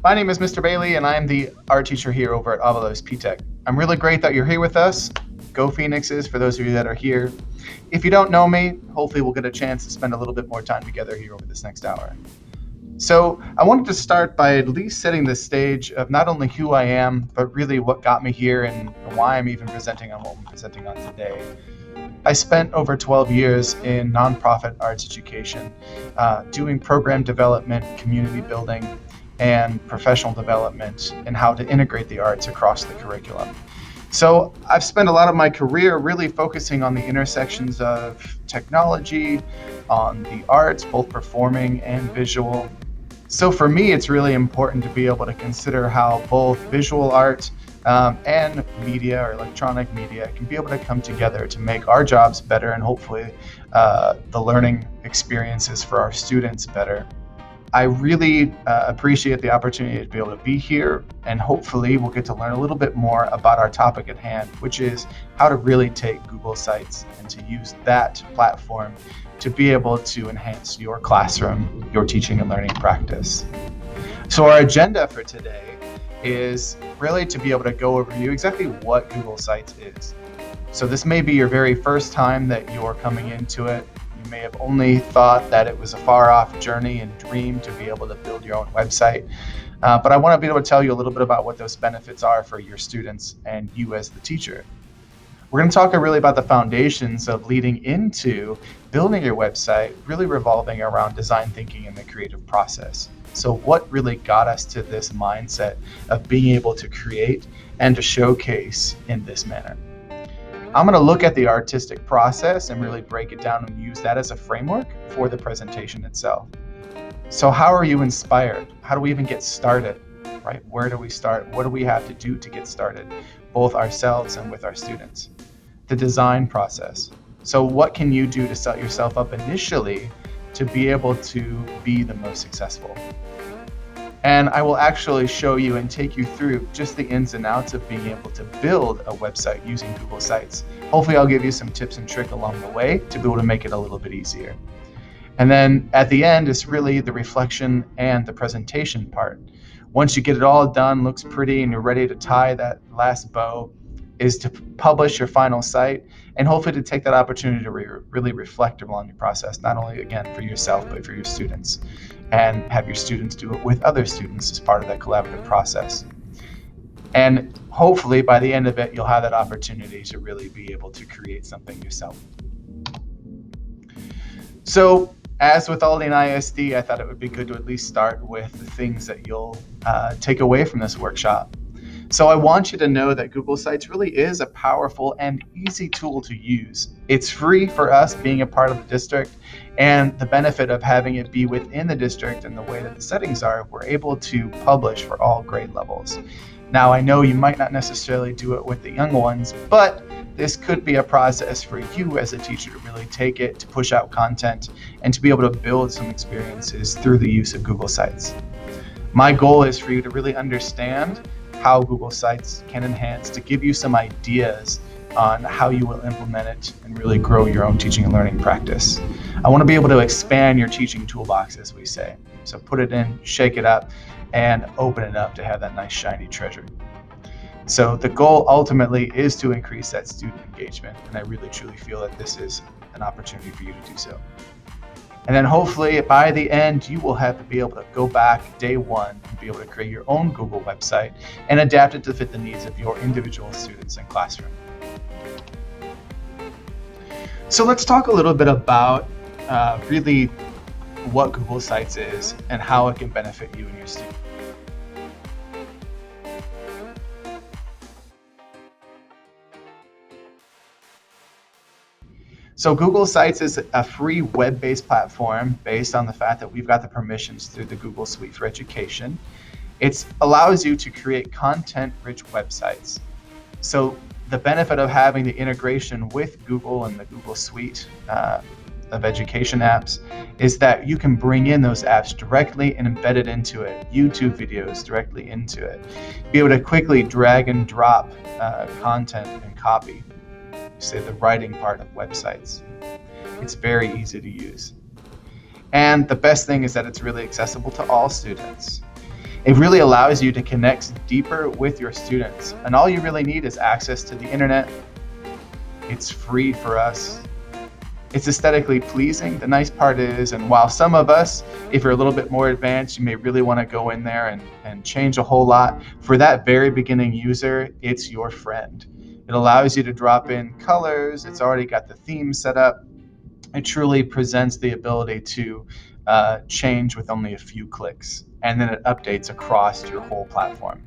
My name is Mr. Bailey, and I'm the art teacher here over at Avalos P-Tech. I'm really great that you're here with us. Go Phoenixes, for those of you that are here. If you don't know me, hopefully we'll get a chance to spend a little bit more time together here over this next hour. So I wanted to start by at least setting the stage of not only who I am, but really what got me here and why I'm even presenting on what I'm presenting on today. I spent over 12 years in nonprofit arts education, doing program development, community building, and professional development and how to integrate the arts across the curriculum. So I've spent a lot of my career really focusing on the intersections of technology, on the arts, both performing and visual. So for me, it's really important to be able to consider how both visual art and media or electronic media can be able to come together to make our jobs better and hopefully the learning experiences for our students better. I really appreciate the opportunity to be able to be here, and hopefully we'll get to learn a little bit more about our topic at hand, which is how to really take Google Sites and to use that platform to be able to enhance your classroom, your teaching and learning practice. So our agenda for today is really to be able to go over you exactly what Google Sites is. So this may be your very first time that you're coming into it. You may have only thought that it was a far-off journey and dream to be able to build your own website. But I want to be able to tell you a little bit about what those benefits are for your students and you as the teacher. We're going to talk really about the foundations of leading into building your website, really revolving around design thinking and the creative process. So what really got us to this mindset of being able to create and to showcase in this manner? I'm going to look at the artistic process and really break it down and use that as a framework for the presentation itself. So how are you inspired? How do we even get started, right? Where do we start? What do we have to do to get started, both ourselves and with our students? The design process. So what can you do to set yourself up initially to be able to be the most successful? And I will actually show you and take you through just the ins and outs of being able to build a website using Google Sites. Hopefully I'll give you some tips and tricks along the way to be able to make it a little bit easier. And then at the end is really the reflection and the presentation part. Once you get it all done, looks pretty, and you're ready to tie that last bow, is to publish your final site and hopefully to take that opportunity to really reflect along your process, not only again for yourself, but for your students, and have your students do it with other students as part of that collaborative process. And hopefully by the end of it, you'll have that opportunity to really be able to create something yourself. So as with Aldine ISD, I thought it would be good to at least start with the things that you'll take away from this workshop. So I want you to know that Google Sites really is a powerful and easy tool to use. It's free for us being a part of the district, and the benefit of having it be within the district and the way that the settings are, we're able to publish for all grade levels. Now I know you might not necessarily do it with the young ones, but this could be a process for you as a teacher to really take it, to push out content, and to be able to build some experiences through the use of Google Sites. My goal is for you to really understand how Google Sites can enhance, to give you some ideas on how you will implement it and really grow your own teaching and learning practice. I want to be able to expand your teaching toolbox, as we say. So put it in, shake it up, and open it up to have that nice shiny treasure. So the goal ultimately is to increase that student engagement, and I really truly feel that this is an opportunity for you to do so. And then hopefully by the end, you will have to be able to go back day one and be able to create your own Google website and adapt it to fit the needs of your individual students and classroom. So let's talk a little bit about really what Google Sites is and how it can benefit you and your students. So Google Sites is a free web-based platform based on the fact that we've got the permissions through the Google Suite for Education. It allows you to create content-rich websites. So the benefit of having the integration with Google and the Google Suite of education apps is that you can bring in those apps directly and embed it into it, YouTube videos directly into it, be able to quickly drag and drop content and copy, say the writing part of websites. It's very easy to use. And the best thing is that it's really accessible to all students. It really allows you to connect deeper with your students. And all you really need is access to the internet. It's free for us. It's aesthetically pleasing. The nice part is, and while some of us, if you're a little bit more advanced, you may really want to go in there and change a whole lot, for that very beginning user, it's your friend. It allows you to drop in colors. It's already got the theme set up. It truly presents the ability to change with only a few clicks, and then it updates across your whole platform.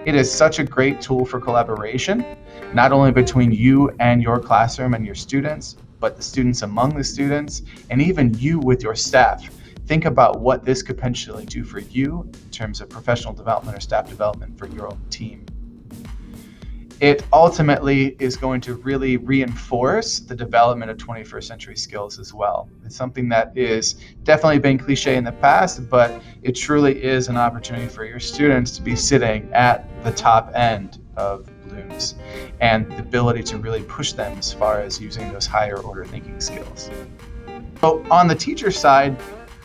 It is such a great tool for collaboration, not only between you and your classroom and your students, but the students among the students, and even you with your staff. Think about what this could potentially do for you in terms of professional development or staff development for your own team. It ultimately is going to really reinforce the development of 21st century skills as well. It's something that is definitely been cliche in the past, but it truly is an opportunity for your students to be sitting at the top end of Bloom's and the ability to really push them as far as using those higher order thinking skills. So on the teacher side,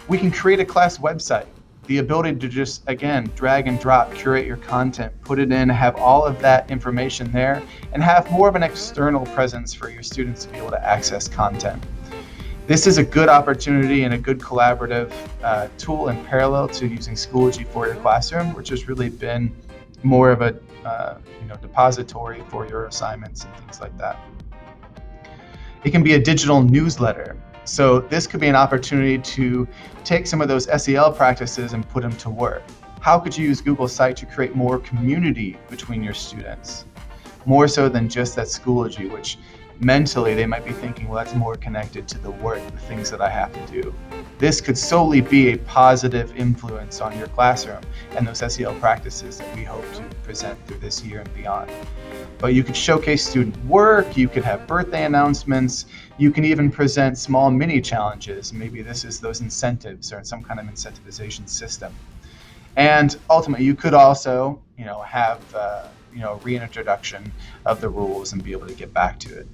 we can create a class website. The ability to just, again, drag and drop, curate your content, put it in, have all of that information there, and have more of an external presence for your students to be able to access content. This is a good opportunity and a good collaborative tool in parallel to using Schoology for your classroom, which has really been more of a depository for your assignments and things like that. It can be a digital newsletter. So this could be an opportunity to take some of those SEL practices and put them to work. How could you use Google Site to create more community between your students? More so than just that Schoology, which mentally they might be thinking, well, that's more connected to the work, the things that I have to do. This could solely be a positive influence on your classroom and those SEL practices that we hope to present through this year and beyond. But you could showcase student work, you could have birthday announcements, you can even present small mini challenges. Maybe this is those incentives or some kind of incentivization system. And ultimately, you could also, have reintroduction of the rules and be able to get back to it.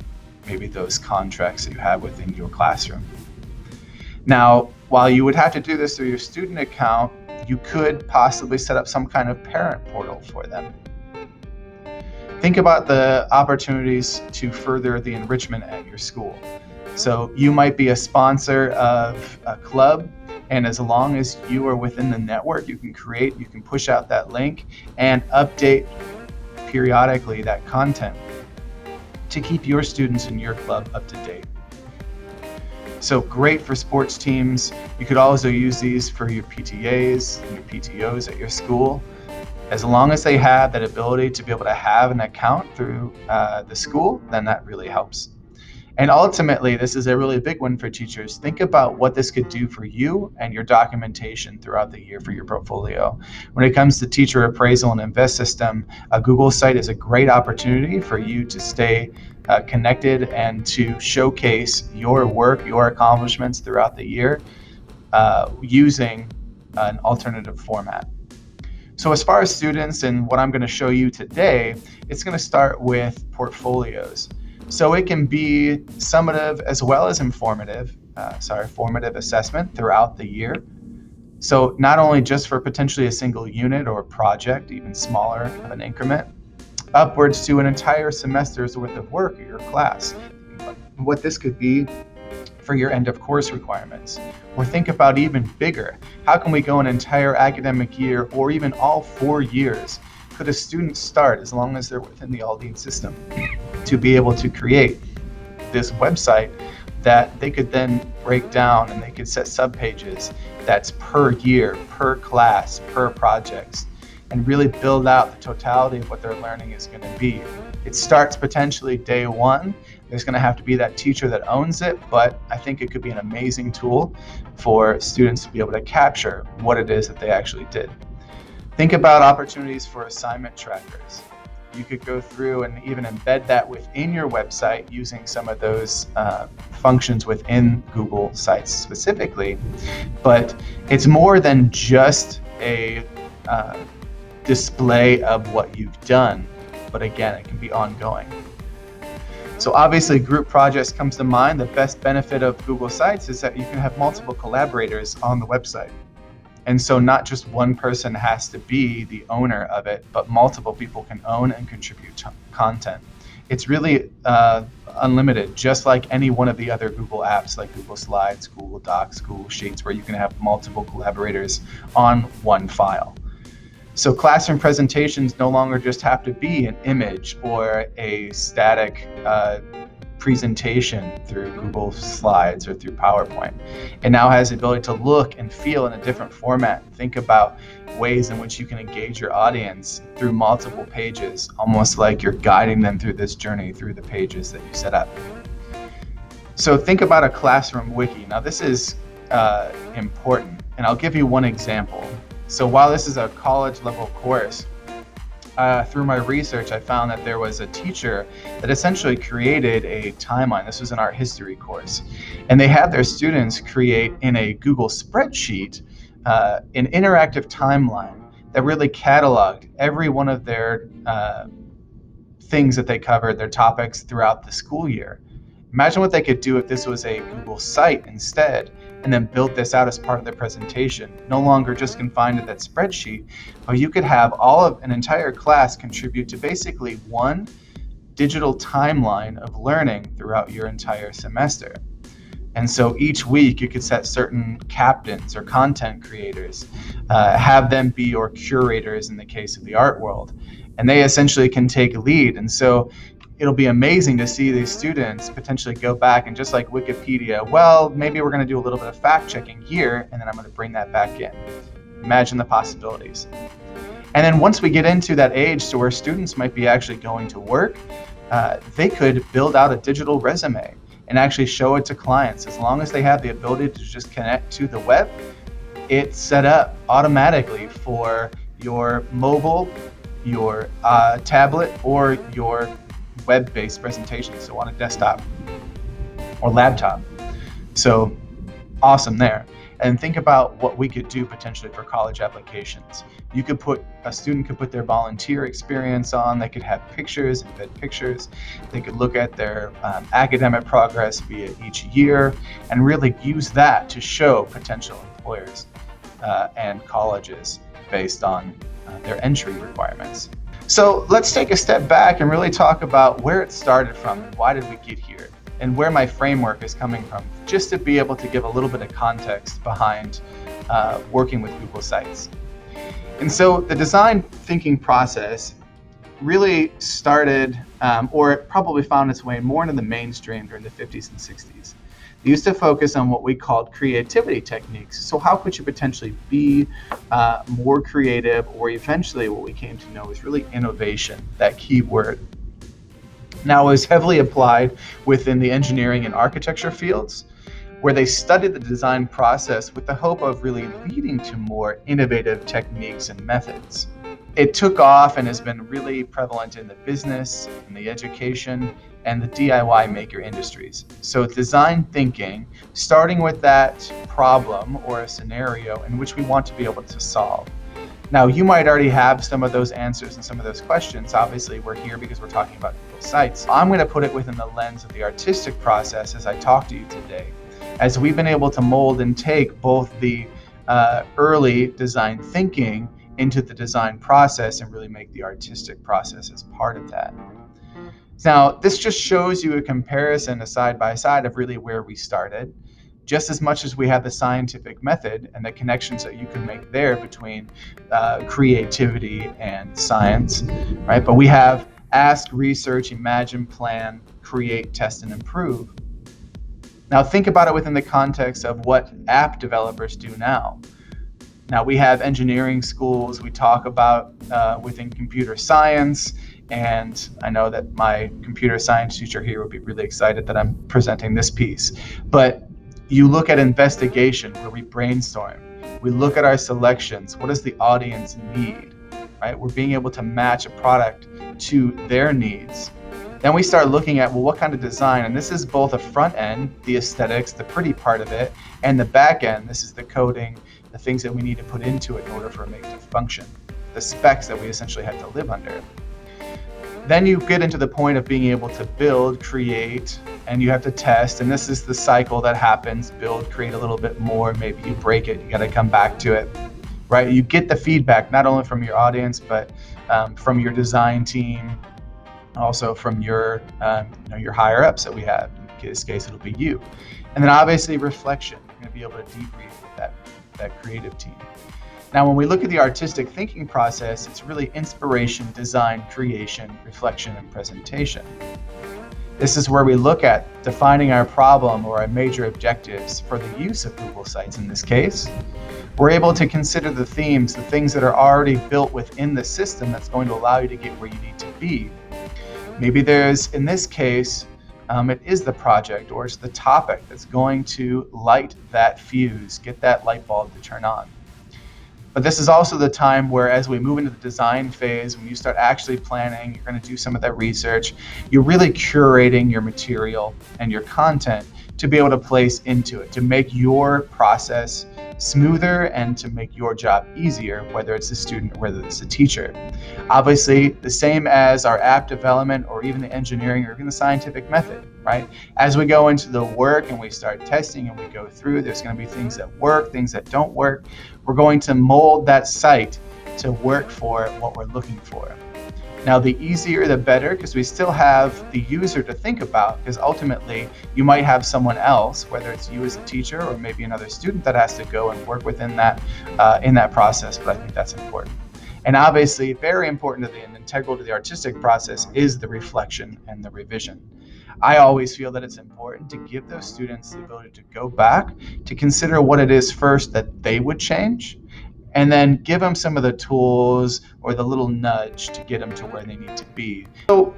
Maybe those contracts that you have within your classroom. Now, while you would have to do this through your student account, you could possibly set up some kind of parent portal for them. Think about the opportunities to further the enrichment at your school. So you might be a sponsor of a club, and as long as you are within the network, you can push out that link and update periodically that content to keep your students in your club up to date. So great for sports teams. You could also use these for your PTAs and your PTOs at your school. As long as they have that ability to be able to have an account through the school, then that really helps. And ultimately, this is a really big one for teachers. Think about what this could do for you and your documentation throughout the year for your portfolio. When it comes to teacher appraisal and invest system, a Google site is a great opportunity for you to stay connected and to showcase your work, your accomplishments throughout the year using an alternative format. So as far as students and what I'm going to show you today, it's going to start with portfolios. So it can be summative as well as formative assessment throughout the year. So not only just for potentially a single unit or project, even smaller of an increment, upwards to an entire semester's worth of work at your class. What this could be for your end of course requirements. Or think about even bigger. How can we go an entire academic year or even all 4 years? Could a student start, as long as they're within the Aldine system, to be able to create this website that they could then break down and they could set subpages that's per year, per class, per projects, and really build out the totality of what their learning is going to be. It starts potentially day one. There's going to have to be that teacher that owns it, but I think it could be an amazing tool for students to be able to capture what it is that they actually did. Think about opportunities for assignment trackers. You could go through and even embed that within your website using some of those functions within Google Sites specifically. But it's more than just a display of what you've done, but again, it can be ongoing. So obviously group projects comes to mind. The best benefit of Google Sites is that you can have multiple collaborators on the website. And so not just one person has to be the owner of it, but multiple people can own and contribute content. It's really unlimited, just like any one of the other Google apps like Google Slides, Google Docs, Google Sheets, where you can have multiple collaborators on one file. So classroom presentations no longer just have to be an image or a static presentation through Google Slides or through PowerPoint. It now has the ability to look and feel in a different format. Think about ways in which you can engage your audience through multiple pages, almost like you're guiding them through this journey through the pages that you set up. So think about a classroom wiki. Now this is important, and I'll give you one example. So while this is a college level course, through my research, I found that there was a teacher that essentially created a timeline. This was an art history course. And they had their students create in a Google spreadsheet an interactive timeline that really cataloged every one of their things that they covered, their topics throughout the school year. Imagine what they could do if this was a Google site instead, and then built this out as part of their presentation. No longer just confined to that spreadsheet, but you could have all of an entire class contribute to basically one digital timeline of learning throughout your entire semester. And so each week you could set certain captains or content creators, have them be your curators in the case of the art world, and they essentially can take lead. And so it'll be amazing to see these students potentially go back and, just like Wikipedia, well, maybe we're going to do a little bit of fact checking here, and then I'm going to bring that back in. Imagine the possibilities. And then once we get into that age to where students might be actually going to work, they could build out a digital resume and actually show it to clients. As long as they have the ability to just connect to the web, it's set up automatically for your mobile, your tablet, or your web-based presentation, so on a desktop or laptop. So awesome there. And think about what we could do potentially for college applications. A student could put their volunteer experience on, they could have pictures, embed pictures, they could look at their academic progress via each year, and really use that to show potential employers and colleges based on their entry requirements. So let's take a step back and really talk about where it started from and why did we get here, and where my framework is coming from, just to be able to give a little bit of context behind working with Google Sites. And so the design thinking process really started, or it probably found its way more into the mainstream during the 50s and 60s. They used to focus on what we called creativity techniques. So how could you potentially be more creative, or eventually what we came to know is really innovation, that key word. Now, it was heavily applied within the engineering and architecture fields, where they studied the design process with the hope of really leading to more innovative techniques and methods. It took off and has been really prevalent in the business, in the education, and the DIY maker industries. So design thinking, starting with that problem or a scenario in which we want to be able to solve. Now, you might already have some of those answers and some of those questions. Obviously, we're here because we're talking about Google Sites. I'm going to put it within the lens of the artistic process as I talk to you today, as we've been able to mold and take both the early design thinking into the design process and really make the artistic process as part of that. Now, this just shows you a comparison, a side by side of really where we started, just as much as we have the scientific method and the connections that you can make there between creativity and science, right? But we have ask, research, imagine, plan, create, test, and improve. Now think about it within the context of what app developers do now. Now we have engineering schools, we talk about within computer science, and I know that my computer science teacher here would be really excited that I'm presenting this piece. But you look at investigation, where we brainstorm. We look at our selections. What does the audience need, right? We're being able to match a product to their needs. Then we start looking at, well, what kind of design? And this is both a front end, the aesthetics, the pretty part of it, and the back end. This is the coding, the things that we need to put into it in order for it to function, the specs that we essentially have to live under. Then you get into the point of being able to build, create, and you have to test. And this is the cycle that happens: build, create a little bit more, maybe you break it, you got to come back to it. right? You get the feedback not only from your audience, but from your design team, also from your your higher ups that we have. In this case, it'll be you. And then obviously reflection. You're going to be able to debrief with that creative team. Now, when we look at the artistic thinking process, it's really inspiration, design, creation, reflection, and presentation. This is where we look at defining our problem or our major objectives for the use of Google Sites in this case. We're able to consider the themes, the things that are already built within the system that's going to allow you to get where you need to be. Maybe there's, in this case, it is the project or it's the topic that's going to light that fuse, get that light bulb to turn on. But this is also the time where, as we move into the design phase, when you start actually planning, you're going to do some of that research, you're really curating your material and your content to be able to place into it, to make your process smoother and to make your job easier, whether it's a student or whether it's a teacher. Obviously, the same as our app development or even the engineering or even the scientific method, right? As we go into the work and we start testing and we go through, there's going to be things that work, things that don't work. We're going to mold that site to work for what we're looking for. Now, the easier the better, because we still have the user to think about, because ultimately you might have someone else, whether it's you as a teacher or maybe another student that has to go and work within that in that process, but I think that's important. And obviously, very important and integral to the artistic process is the reflection and the revision. I always feel that it's important to give those students the ability to go back, to consider what it is first that they would change, and then give them some of the tools or the little nudge to get them to where they need to be. So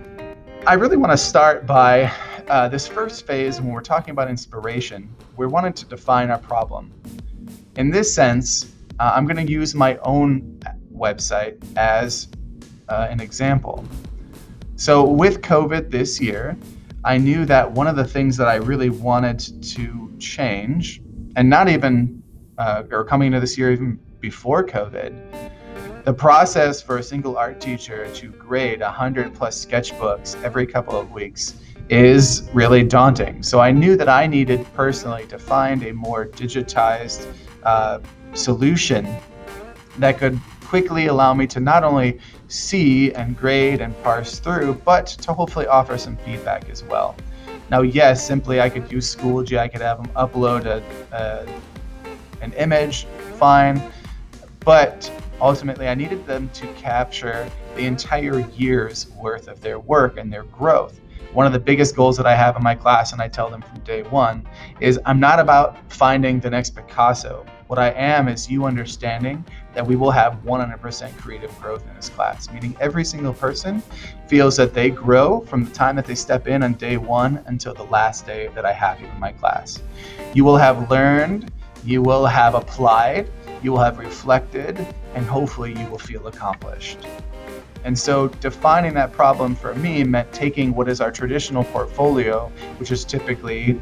I really want to start by this first phase. When we're talking about inspiration, we're wanting to define our problem. In this sense, I'm going to use my own website as an example. So with COVID this year, I knew that one of the things that I really wanted to change, and not even, or coming into this year even before COVID, the process for a single art teacher to grade 100 plus sketchbooks every couple of weeks is really daunting. So I knew that I needed personally to find a more digitized solution that could quickly allow me to not only see and grade and parse through, but to hopefully offer some feedback as well. Now, yes, simply I could use Schoology, I could have them upload an image, fine, but ultimately I needed them to capture the entire year's worth of their work and their growth. One of the biggest goals that I have in my class, and I tell them from day one, is I'm not about finding the next Picasso. What I am is you understanding that we will have 100% creative growth in this class, meaning every single person feels that they grow from the time that they step in on day one until the last day that I have you in my class. You will have learned, you will have applied, you will have reflected, and hopefully you will feel accomplished. And so defining that problem for me meant taking what is our traditional portfolio, which is typically,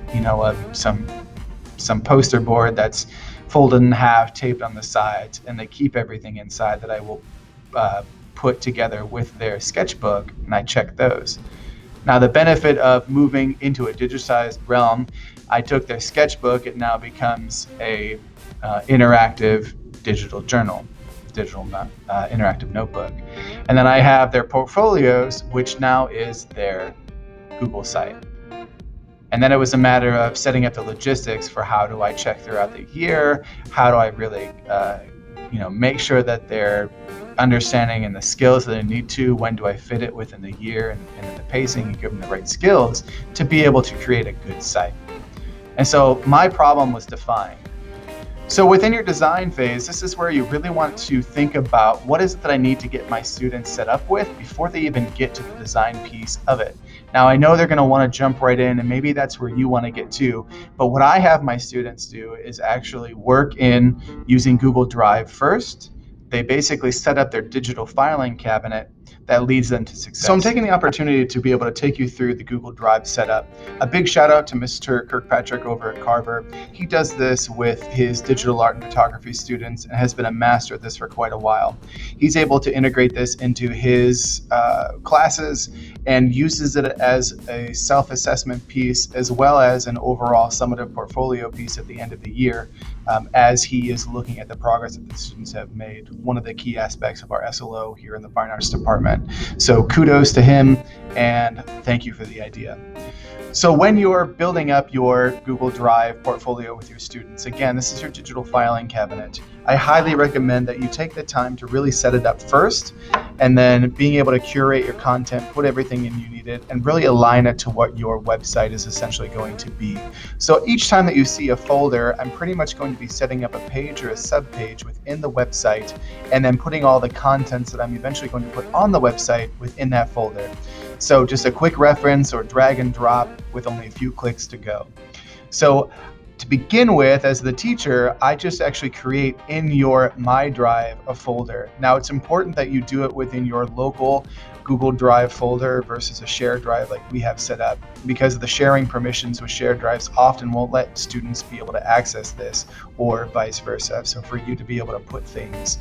some poster board that's folded in half, taped on the sides, and they keep everything inside that I will put together with their sketchbook, and I check those. Now, the benefit of moving into a digitized realm, I took their sketchbook, it now becomes a interactive digital journal, interactive notebook. And then I have their portfolios, which now is their Google site. And then it was a matter of setting up the logistics for how do I check throughout the year, how do I really make sure that they're understanding and the skills that they need to, when do I fit it within the year and the pacing and give them the right skills to be able to create a good site. And so my problem was defined. So within your design phase, this is where you really want to think about what is it that I need to get my students set up with before they even get to the design piece of it. Now, I know they're going to want to jump right in, and maybe that's where you want to get to, but what I have my students do is actually work in using Google Drive first. They basically set up their digital filing cabinet. that leads them to success. So I'm taking the opportunity to be able to take you through the Google Drive setup. A big shout out to Mr. Kirkpatrick over at Carver. He does this with his digital art and photography students and has been a master at this for quite a while. He's able to integrate this into his classes and uses it as a self-assessment piece as well as an overall summative portfolio piece at the end of the year as he is looking at the progress that the students have made. One of the key aspects of our SLO here in the Fine Arts Department. So kudos to him and thank you for the idea. So when you're building up your Google Drive portfolio with your students, again, this is your digital filing cabinet. I highly recommend that you take the time to really set it up first, and then being able to curate your content, put everything in you need it, and really align it to what your website is essentially going to be. So each time that you see a folder, I'm pretty much going to be setting up a page or a subpage within the website, and then putting all the contents that I'm eventually going to put on the website within that folder. So just a quick reference or drag and drop with only a few clicks to go. So to begin with, as the teacher, I just actually create in your My Drive a folder. Now it's important that you do it within your local Google Drive folder versus a shared drive like we have set up, because the sharing permissions with shared drives often won't let students be able to access this, or vice versa. So for you to be able to put things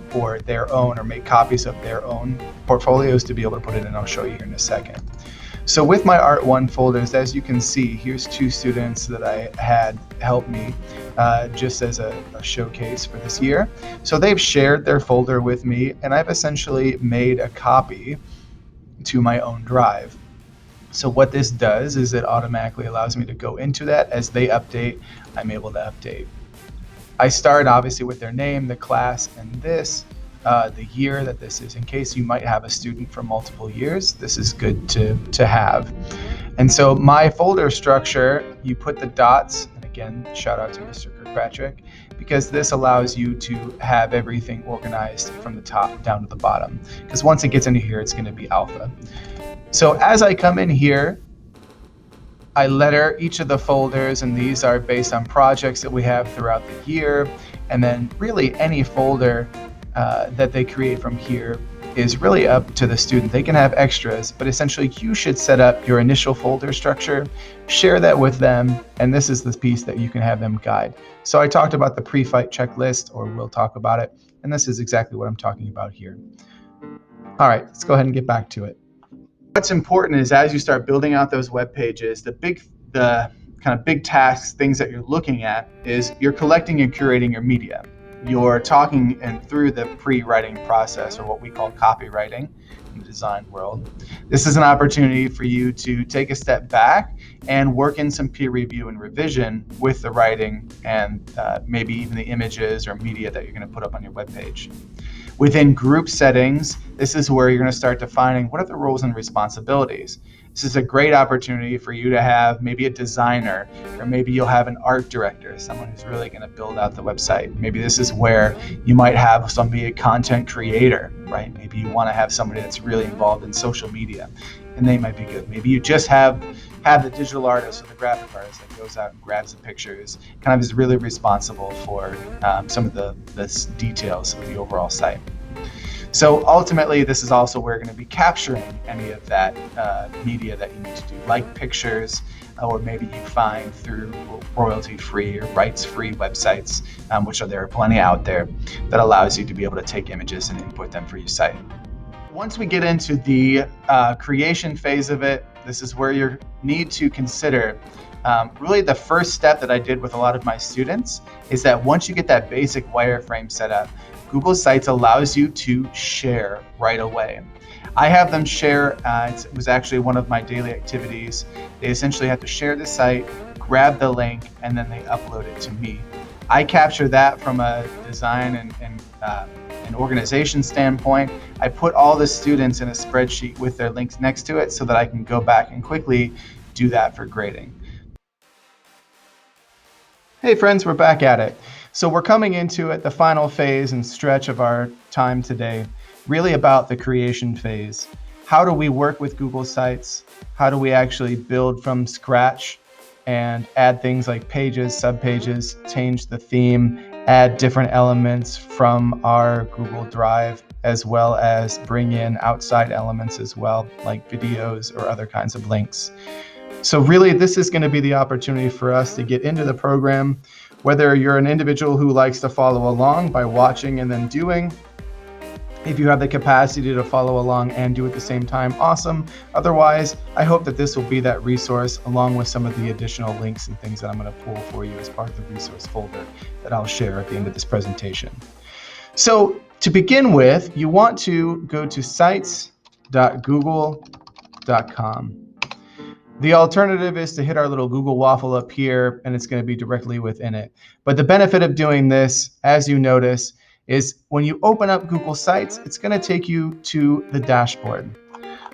for their own or make copies of their own portfolios to be able to put it in, I'll show you here in a second. So with my Art 1 folders, as you can see, here's two students that I had help me just as a showcase for this year. So they've shared their folder with me, and I've essentially made a copy to my own drive. So what this does is it automatically allows me to go into that. As they update, I'm able to update. I start obviously with their name, the class, and this. The year that this is, in case you might have a student for multiple years, this is good to have. And so my folder structure, you put the dots, and again, shout out to Mr. Kirkpatrick, because this allows you to have everything organized from the top down to the bottom. Because once it gets into here, it's going to be alpha. So as I come in here, I letter each of the folders, and these are based on projects that we have throughout the year. And then really any folder that they create from here is really up to the student. They can have extras, but essentially you should set up your initial folder structure, share that with them, and this is the piece that you can have them guide. So I talked about the pre-fight checklist, or we'll talk about it, and this is exactly what I'm talking about here. All right, let's go ahead and get back to it. What's important is as you start building out those web pages, the kind of big tasks, things that you're looking at is you're collecting and curating your media. You're talking and through the pre-writing process, or what we call copywriting in the design world. This is an opportunity for you to take a step back and work in some peer review and revision with the writing and maybe even the images or media that you're going to put up on your webpage. Within group settings, this is where you're going to start defining what are the roles and responsibilities. This is a great opportunity for you to have maybe a designer, or maybe you'll have an art director, someone who's really going to build out the website. Maybe this is where you might have somebody, a content creator, right? Maybe you want to have somebody that's really involved in social media, and they might be good. Maybe you just have the digital artist or the graphic artist that goes out and grabs the pictures, kind of is really responsible for some of the details of the overall site. So ultimately, this is also where we're going to be capturing any of that media that you need to do, like pictures, or maybe you find through royalty-free or rights-free websites, which there are plenty out there, that allows you to be able to take images and input them for your site. Once we get into the creation phase of it, this is where you need to consider really the first step that I did with a lot of my students is that once you get that basic wireframe set up, Google Sites allows you to share right away. I have them share, it was actually one of my daily activities. They essentially have to share the site, grab the link, and then they upload it to me. I capture that from a design and an organization standpoint. I put all the students in a spreadsheet with their links next to it so that I can go back and quickly do that for grading. Hey friends, we're back at it. So we're coming into it, the final phase and stretch of our time today, really about the creation phase. How do we work with Google Sites? How do we actually build from scratch and add things like pages, subpages, change the theme, add different elements from our Google Drive as well as bring in outside elements as well, like videos or other kinds of links. So really, this is going to be the opportunity for us to get into the program, whether you're an individual who likes to follow along by watching and then doing. If you have the capacity to follow along and do at the same time, awesome. Otherwise, I hope that this will be that resource along with some of the additional links and things that I'm going to pull for you as part of the resource folder that I'll share at the end of this presentation. So to begin with, you want to go to sites.google.com. The alternative is to hit our little Google waffle up here, and it's going to be directly within it. But the benefit of doing this, as you notice, is when you open up Google Sites, it's going to take you to the dashboard.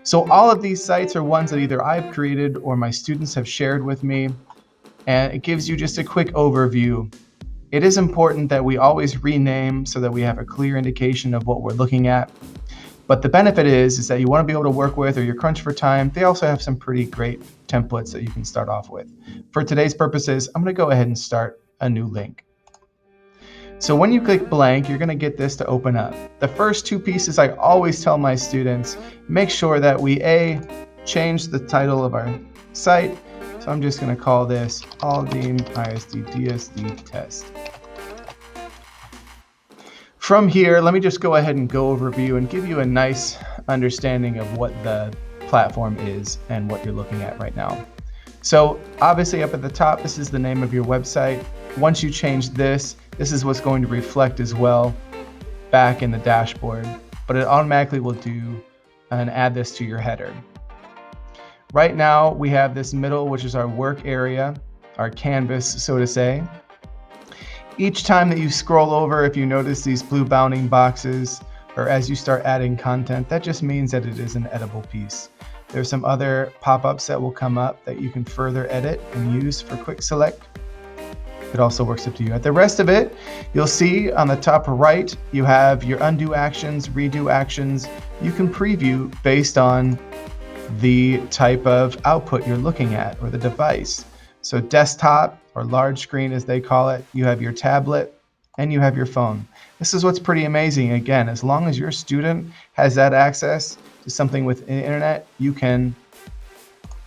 So all of these sites are ones that either I've created or my students have shared with me, and it gives you just a quick overview. It is important that we always rename so that we have a clear indication of what we're looking at. But the benefit is that you want to be able to work with, or you're crunched for time, they also have some pretty great templates that you can start off with. For today's purposes, I'm going to go ahead and start a new link. So when you click blank, you're going to get this to open up. The first two pieces I always tell my students, make sure that we change the title of our site. So I'm just going to call this Aldine ISD DSD test. From here, let me just go ahead and go overview and give you a nice understanding of what the platform is and what you're looking at right now. So obviously up at the top, this is the name of your website. Once you change this, this is what's going to reflect as well back in the dashboard, but it automatically will do and add this to your header. Right now we have this middle, which is our work area, our canvas, so to say. Each time that you scroll over, if you notice these blue bounding boxes, or as you start adding content, that just means that it is an editable piece. There's some other pop-ups that will come up that you can further edit and use for quick select. It also works up to you. At the rest of it, you'll see on the top right, you have your undo actions, redo actions. You can preview based on the type of output you're looking at or the device. So desktop or large screen as they call it, you have your tablet and you have your phone. This is what's pretty amazing. Again, as long as your student has that access to something with the internet, you can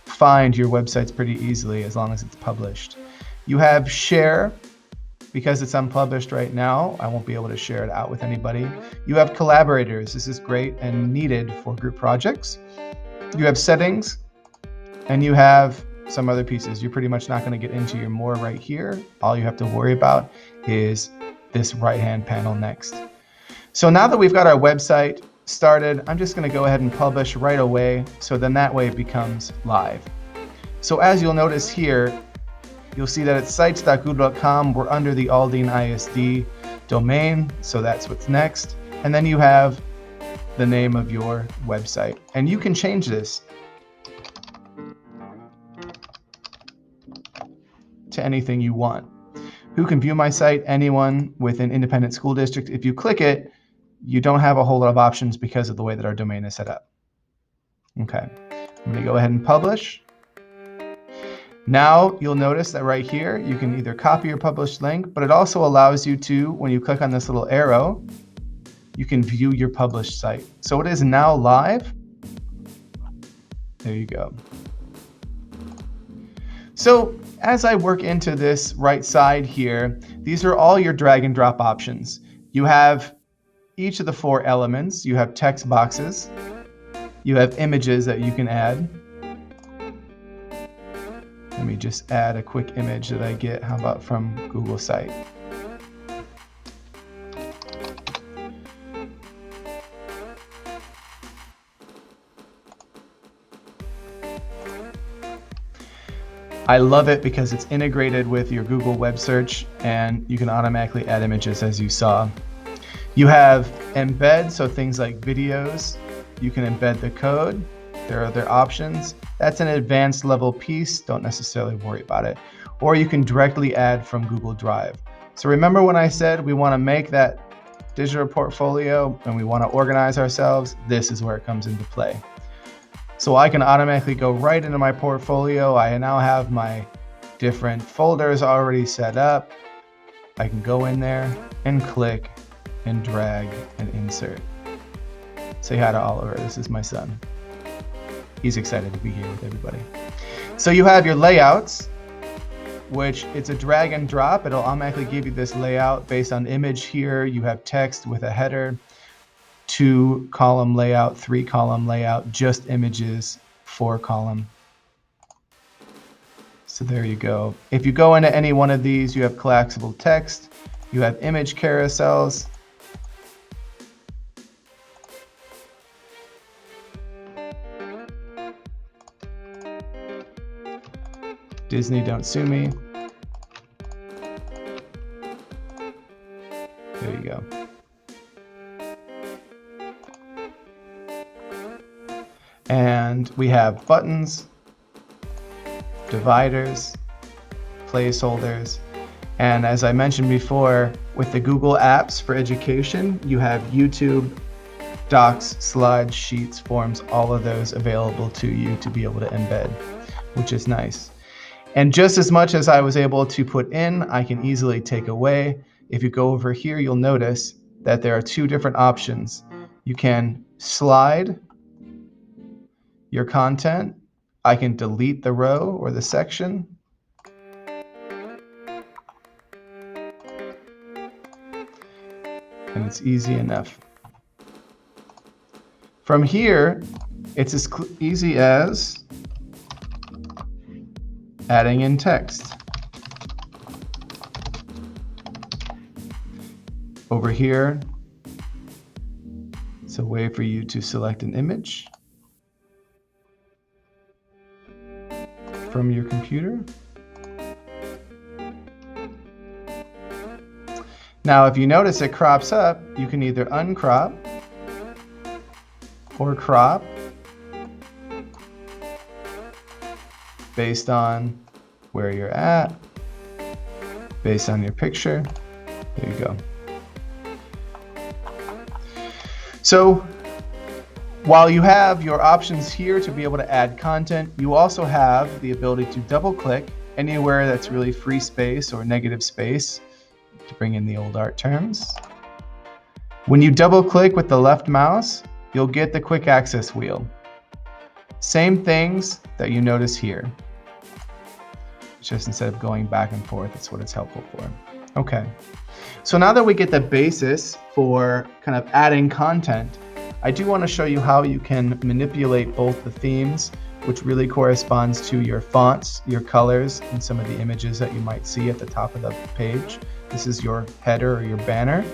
find your websites pretty easily as long as it's published. You have share, because it's unpublished right now, I won't be able to share it out with anybody. You have collaborators. This is great and needed for group projects. You have settings, and you have some other pieces. You're pretty much not going to get into your more right here. All you have to worry about is this right-hand panel next. So now that we've got our website started, I'm just going to go ahead and publish right away, so then that way it becomes live. So as you'll notice here, you'll see that at sites.google.com, we're under the Aldine ISD domain, so that's what's next. And then you have the name of your website. And you can change this to anything you want. Who can view my site? Anyone with an independent school district. If you click it, you don't have a whole lot of options because of the way that our domain is set up. Okay, I'm going to go ahead and publish. Now you'll notice that right here, you can either copy your published link, but it also allows you to, when you click on this little arrow, you can view your published site. So it is now live. There you go. So as I work into this right side here, these are all your drag and drop options. You have each of the four elements. You have text boxes. You have images that you can add. Let me just add a quick image that I get, how about from Google Site. I love it because it's integrated with your Google web search and you can automatically add images as you saw. You have embed, so things like videos, you can embed the code. There are other options. That's an advanced level piece, don't necessarily worry about it. Or you can directly add from Google Drive. So remember when I said we want to make that digital portfolio and we want to organize ourselves, this is where it comes into play. So I can automatically go right into my portfolio. I now have my different folders already set up. I can go in there and click and drag and insert. Say hi to Oliver. This is my son. He's excited to be here with everybody. So you have your layouts, which it's a drag and drop. It'll automatically give you this layout based on image here. You have text with a header, 2-column layout, 3-column layout, just images, 4-column. So there you go. If you go into any one of these, you have collapsible text, you have image carousels, Disney, don't sue me. There you go. And we have buttons, dividers, placeholders, and as I mentioned before, with the Google Apps for education, you have YouTube, Docs, Slides, Sheets, Forms, all of those available to you to be able to embed, which is nice. And just as much as I was able to put in, I can easily take away. If you go over here, you'll notice that there are 2 different options. You can slide your content. I can delete the row or the section. And it's easy enough. From here, it's as easy as adding in text. Over here, it's a way for you to select an image from your computer. Now, if you notice it crops up, you can either uncrop or crop based on where you're at, based on your picture. There you go. So while you have your options here to be able to add content, you also have the ability to double click anywhere that's really free space or negative space, to bring in the old art terms. When you double click with the left mouse, you'll get the quick access wheel. Same things that you notice here. Just instead of going back and forth, that's what it's helpful for. Okay, so now that we get the basis for kind of adding content, I do want to show you how you can manipulate both the themes, which really corresponds to your fonts, your colors, and some of the images that you might see at the top of the page. This is your header or your banner.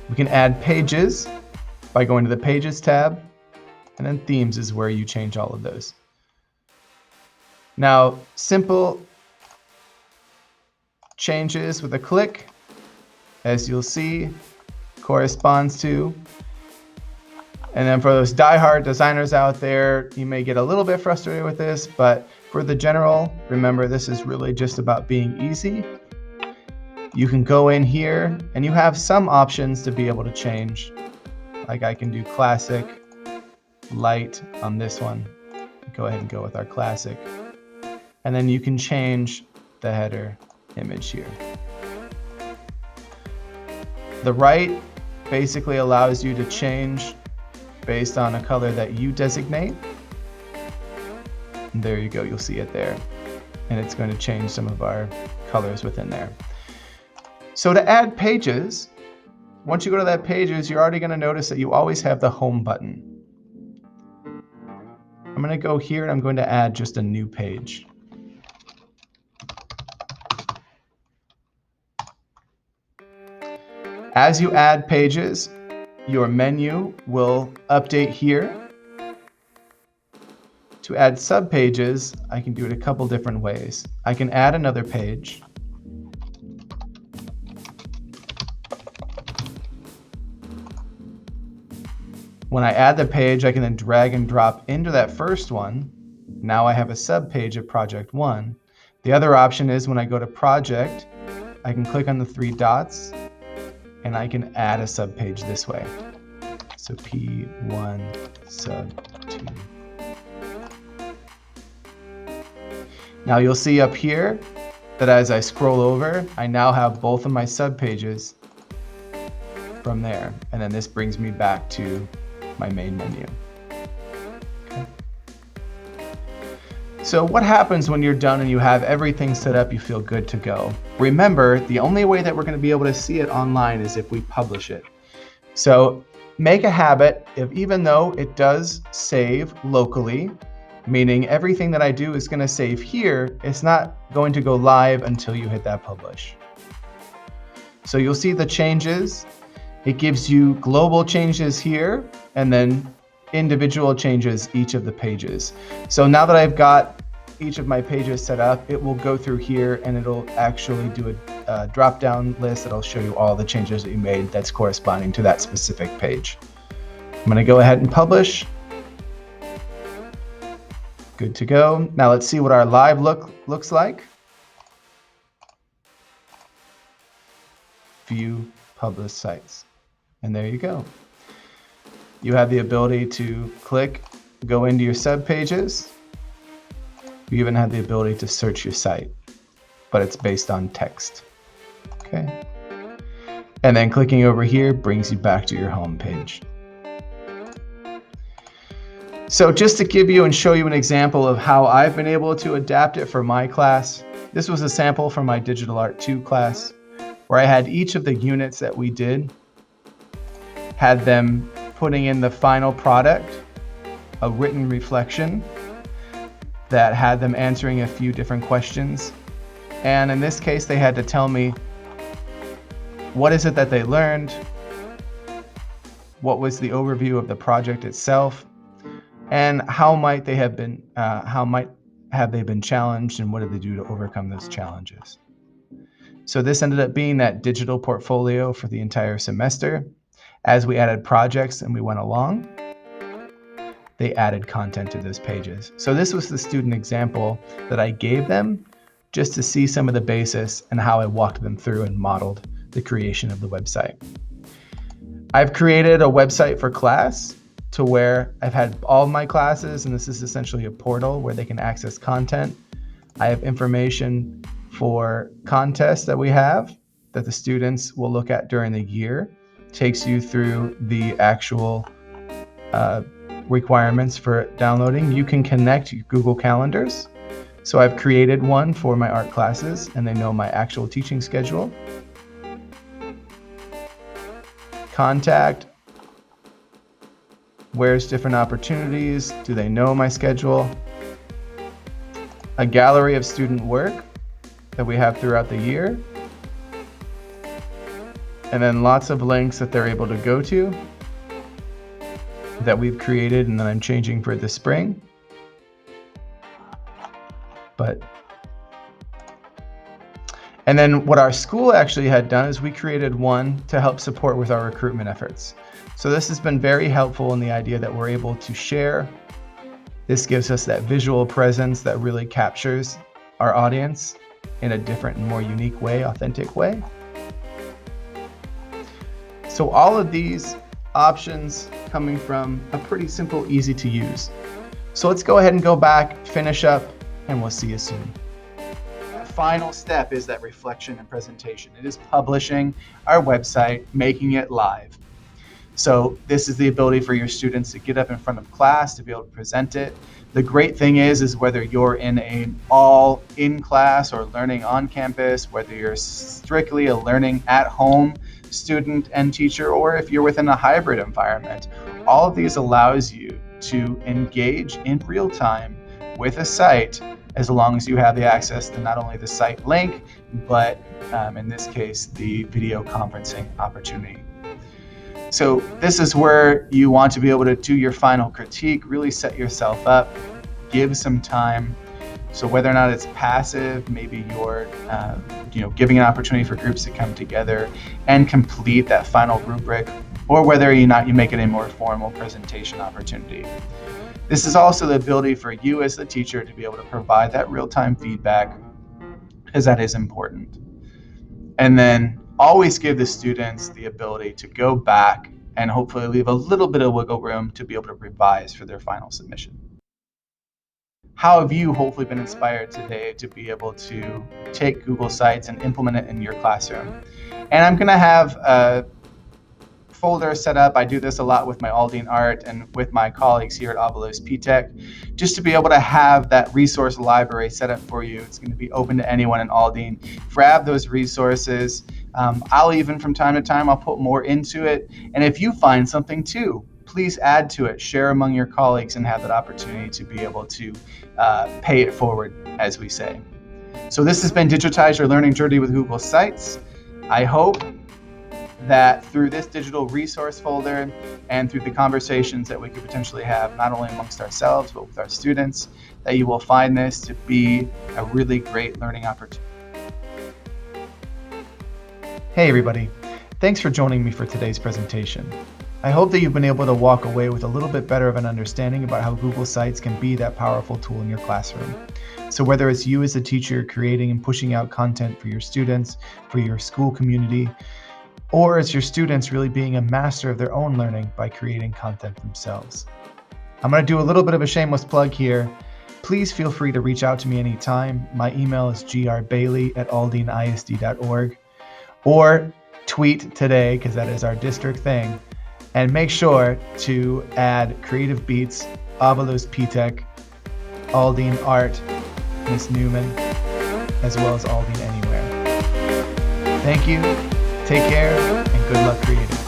We can add pages by going to the Pages tab, and then Themes is where you change all of those. Now, simple changes with a click, as you'll see, corresponds to. And then for those diehard designers out there, you may get a little bit frustrated with this, but for the general, remember this is really just about being easy. You can go in here and you have some options to be able to change. Like I can do classic, light on this one. Go ahead and go with our classic. And then you can change the header image here. The right basically allows you to change based on a color that you designate. And there you go, you'll see it there. And it's going to change some of our colors within there. So to add pages, once you go to that pages, you're already going to notice that you always have the home button. I'm going to go here and I'm going to add just a new page. As you add pages, your menu will update here. To add subpages, I can do it a couple different ways. I can add another page. When I add the page, I can then drag and drop into that first one. Now I have a subpage of project 1. The other option is when I go to project, I can click on the 3 dots and I can add a subpage this way. So P1 sub 2. Now you'll see up here that as I scroll over, I now have both of my subpages from there. And then this brings me back to my main menu. Okay. So what happens when you're done and you have everything set up, you feel good to go? Remember, the only way that we're going to be able to see it online is if we publish it. So make a habit of, even though it does save locally, meaning everything that I do is going to save here, it's not going to go live until you hit that publish. So you'll see the changes. It gives you global changes here and then individual changes each of the pages. So now that I've got each of my pages set up, it will go through here and it'll actually do a drop-down list that'll show you all the changes that you made that's corresponding to that specific page. I'm going to go ahead and publish. Good to go. Now let's see what our live looks like. View published sites. And there you go. You have the ability to click, go into your sub pages. You even have the ability to search your site, but it's based on text. Okay. And then clicking over here brings you back to your home page. So just to give you and show you an example of how I've been able to adapt it for my class, this was a sample from my Digital Art 2 class, where I had each of the units that we did, had them putting in the final product, a written reflection that had them answering a few different questions. And in this case, they had to tell me what is it that they learned, what was the overview of the project itself, and how might they have been challenged, and what did they do to overcome those challenges. So this ended up being that digital portfolio for the entire semester. As we added projects and we went along, they added content to those pages. So this was the student example that I gave them just to see some of the basis and how I walked them through and modeled the creation of the website. I've created a website for class to where I've had all my classes, and this is essentially a portal where they can access content. I have information for contests that we have that the students will look at during the year. Takes you through the actual requirements for downloading. You can connect Google Calendars. So I've created one for my art classes and they know my actual teaching schedule. Contact. Where's different opportunities? Do they know my schedule? A gallery of student work that we have throughout the year. And then lots of links that they're able to go to that we've created and that I'm changing for the spring. And then what our school actually had done is we created one to help support with our recruitment efforts. So this has been very helpful in the idea that we're able to share. This gives us that visual presence that really captures our audience in a different and more unique way, authentic way. So all of these options coming from a pretty simple, easy to use. So let's go ahead and go back, finish up, and we'll see you soon. The final step is that reflection and presentation. It is publishing our website, making it live. So this is the ability for your students to get up in front of class, to be able to present it. The great thing is whether you're in an all in class or learning on campus, whether you're strictly a learning at home student and teacher, or if you're within a hybrid environment, all of these allows you to engage in real time with a site, as long as you have the access to not only the site link, but in this case, the video conferencing opportunity. So this is where you want to be able to do your final critique, really set yourself up, give some time. So whether or not it's passive, maybe you're giving an opportunity for groups to come together and complete that final rubric, or whether or not you make it a more formal presentation opportunity. This is also the ability for you as the teacher to be able to provide that real-time feedback, because that is important. And then always give the students the ability to go back and hopefully leave a little bit of wiggle room to be able to revise for their final submission. How have you hopefully been inspired today to be able to take Google Sites and implement it in your classroom? And I'm going to have folder set up. I do this a lot with my Aldine Art and with my colleagues here at Avalos P-TECH, just to be able to have that resource library set up for you. It's going to be open to anyone in Aldine. Grab those resources. I'll even from time to time, I'll put more into it. And if you find something too, please add to it, share among your colleagues, and have that opportunity to be able to pay it forward, as we say. So this has been Digitize Your Learning Journey with Google Sites. I hope that through this digital resource folder and through the conversations that we could potentially have, not only amongst ourselves, but with our students, that you will find this to be a really great learning opportunity. Hey everybody, thanks for joining me for today's presentation. I hope that you've been able to walk away with a little bit better of an understanding about how Google Sites can be that powerful tool in your classroom. So whether it's you as a teacher creating and pushing out content for your students, for your school community, or it's your students really being a master of their own learning by creating content themselves. I'm going to do a little bit of a shameless plug here. Please feel free to reach out to me anytime. My email is grbailey@aldineisd.org, or tweet today, because that is our district thing. And make sure to add Creative Beats, Avalos P-TECH, Aldine Art, Miss Newman, as well as Aldine Anywhere. Thank you, take care, and good luck creating.